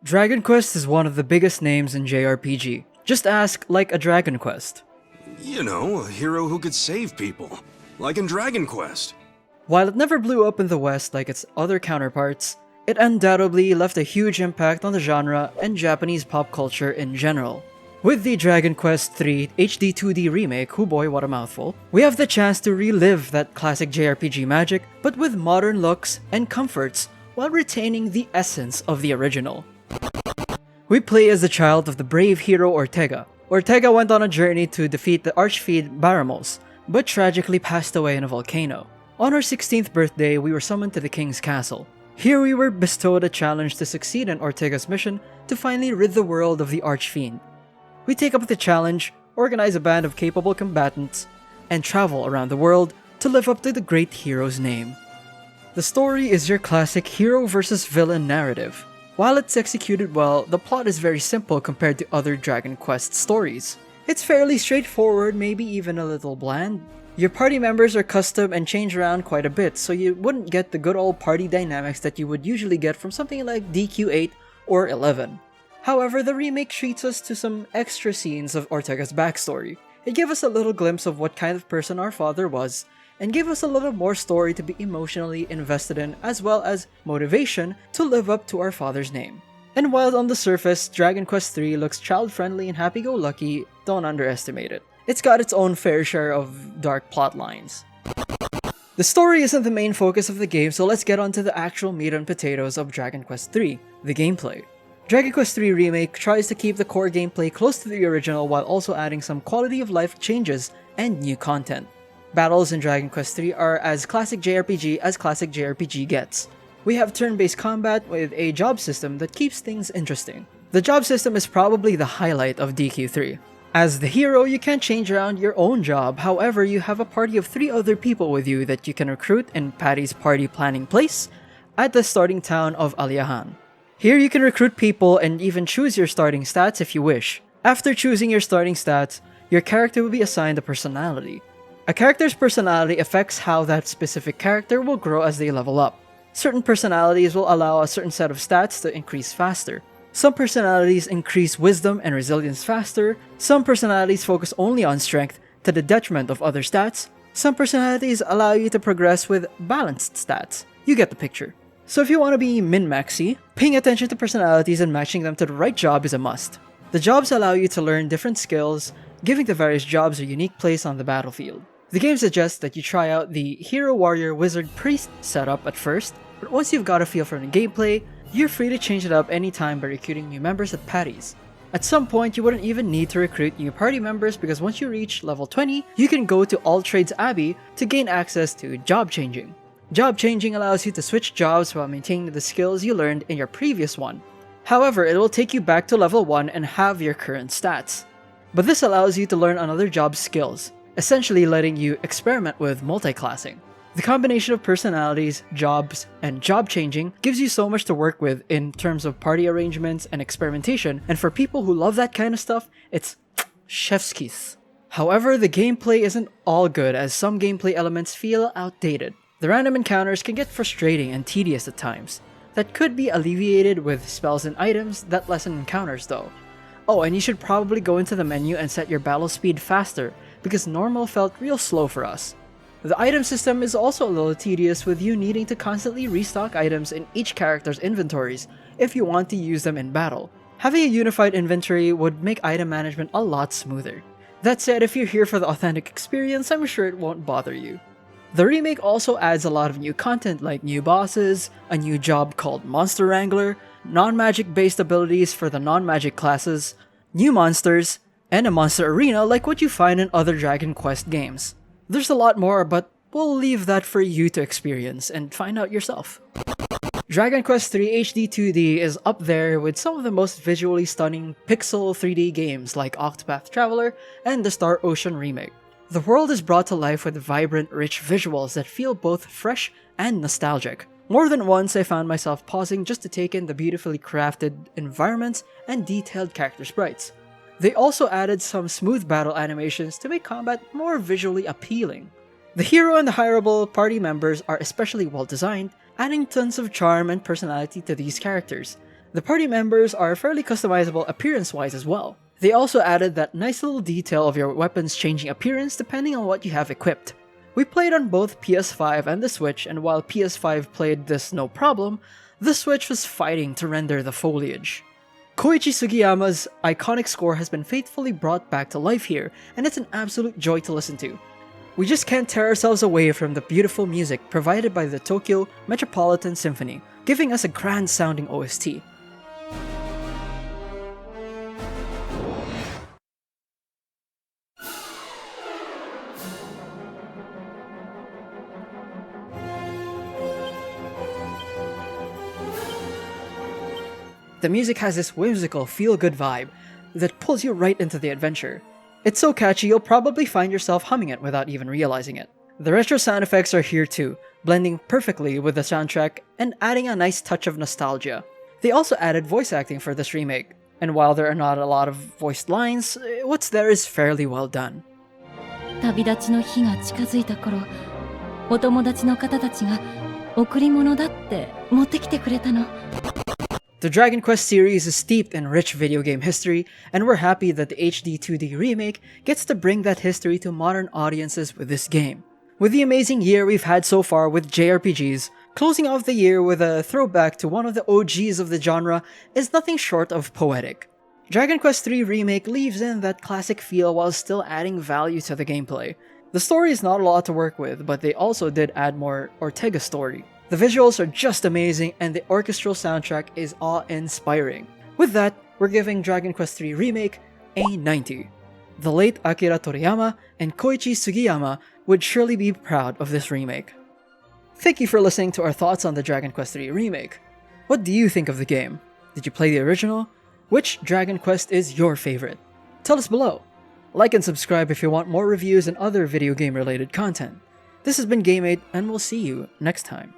Dragon Quest is one of the biggest names in JRPG. Just ask, like a Dragon Quest. You know, a hero who could save people. Like in Dragon Quest. While it never blew up in the West like its other counterparts, it undoubtedly left a huge impact on the genre and Japanese pop culture in general. With the Dragon Quest III HD 2D remake, oh boy what a mouthful, we have the chance to relive that classic JRPG magic, but with modern looks and comforts while retaining the essence of the original. We play as the child of the brave hero Ortega. Ortega went on a journey to defeat the archfiend Baramos, but tragically passed away in a volcano. On our 16th birthday, we were summoned to the king's castle. Here we were bestowed a challenge to succeed in Ortega's mission to finally rid the world of the archfiend. We take up the challenge, organize a band of capable combatants, and travel around the world to live up to the great hero's name. The story is your classic hero versus villain narrative. While it's executed well, the plot is very simple compared to other Dragon Quest stories. It's fairly straightforward, maybe even a little bland. Your party members are custom and change around quite a bit, so you wouldn't get the good old party dynamics that you would usually get from something like DQ8 or 11. However, the remake treats us to some extra scenes of Ortega's backstory. It gave us a little glimpse of what kind of person our father was, and gave us a little more story to be emotionally invested in, as well as motivation to live up to our father's name. And while on the surface, Dragon Quest III looks child-friendly and happy-go-lucky, don't underestimate it. It's got its own fair share of dark plot lines. The story isn't the main focus of the game, so let's get on to the actual meat and potatoes of Dragon Quest III, the gameplay. Dragon Quest III Remake tries to keep the core gameplay close to the original while also adding some quality of life changes and new content. Battles in Dragon Quest III are as classic JRPG gets. We have turn-based combat with a job system that keeps things interesting. The job system is probably the highlight of DQ3. As the hero, you can't change around your own job, however you have a party of 3 other people with you that you can recruit in Patty's party planning place at the starting town of Aliahan. Here you can recruit people and even choose your starting stats if you wish. After choosing your starting stats, your character will be assigned a personality. A character's personality affects how that specific character will grow as they level up. Certain personalities will allow a certain set of stats to increase faster. Some personalities increase wisdom and resilience faster. Some personalities focus only on strength to the detriment of other stats. Some personalities allow you to progress with balanced stats. You get the picture. So if you want to be min-maxy, paying attention to personalities and matching them to the right job is a must. The jobs allow you to learn different skills, giving the various jobs a unique place on the battlefield. The game suggests that you try out the Hero Warrior Wizard Priest setup at first, but once you've got a feel for the gameplay, you're free to change it up anytime by recruiting new members at Patty's. At some point, you wouldn't even need to recruit new party members because once you reach level 20, you can go to All Trades Abbey to gain access to job changing. Job changing allows you to switch jobs while maintaining the skills you learned in your previous one. However, it will take you back to level 1 and have your current stats. But this allows you to learn another job's skills, essentially letting you experiment with multi-classing. The combination of personalities, jobs, and job changing gives you so much to work with in terms of party arrangements and experimentation, and for people who love that kind of stuff, it's chef's kiss. However, the gameplay isn't all good as some gameplay elements feel outdated. The random encounters can get frustrating and tedious at times. That could be alleviated with spells and items that lessen encounters though. Oh, and you should probably go into the menu and set your battle speed faster, because normal felt real slow for us. The item system is also a little tedious with you needing to constantly restock items in each character's inventories if you want to use them in battle. Having a unified inventory would make item management a lot smoother. That said, if you're here for the authentic experience, I'm sure it won't bother you. The remake also adds a lot of new content like new bosses, a new job called Monster Wrangler, non-magic based abilities for the non-magic classes, new monsters, and a monster arena like what you find in other Dragon Quest games. There's a lot more, but we'll leave that for you to experience and find out yourself. Dragon Quest III HD 2D is up there with some of the most visually stunning pixel 3D games like Octopath Traveler and the Star Ocean remake. The world is brought to life with vibrant, rich visuals that feel both fresh and nostalgic. More than once, I found myself pausing just to take in the beautifully crafted environments and detailed character sprites. They also added some smooth battle animations to make combat more visually appealing. The hero and the hireable party members are especially well designed, adding tons of charm and personality to these characters. The party members are fairly customizable appearance-wise as well. They also added that nice little detail of your weapons changing appearance depending on what you have equipped. We played on both PS5 and the Switch, and while PS5 played this no problem, the Switch was fighting to render the foliage. Koichi Sugiyama's iconic score has been faithfully brought back to life here, and it's an absolute joy to listen to. We just can't tear ourselves away from the beautiful music provided by the Tokyo Metropolitan Symphony, giving us a grand-sounding OST. The music has this whimsical, feel-good vibe that pulls you right into the adventure. It's so catchy you'll probably find yourself humming it without even realizing it. The retro sound effects are here too, blending perfectly with the soundtrack and adding a nice touch of nostalgia. They also added voice acting for this remake, and while there are not a lot of voiced lines, what's there is fairly well done. 旅立ちの日が近づいた頃、お友達の方たちが贈り物だって持ってきてくれたの。The Dragon Quest series is steeped in rich video game history, and we're happy that the HD 2D remake gets to bring that history to modern audiences with this game. With the amazing year we've had so far with JRPGs, closing off the year with a throwback to one of the OGs of the genre is nothing short of poetic. Dragon Quest III Remake leaves in that classic feel while still adding value to the gameplay. The story is not a lot to work with, but they also did add more Ortega story. The visuals are just amazing, and the orchestral soundtrack is awe-inspiring. With that, we're giving Dragon Quest III Remake a 90. The late Akira Toriyama and Koichi Sugiyama would surely be proud of this remake. Thank you for listening to our thoughts on the Dragon Quest III Remake. What do you think of the game? Did you play the original? Which Dragon Quest is your favorite? Tell us below. Like and subscribe if you want more reviews and other video game related content. This has been Game8, and we'll see you next time.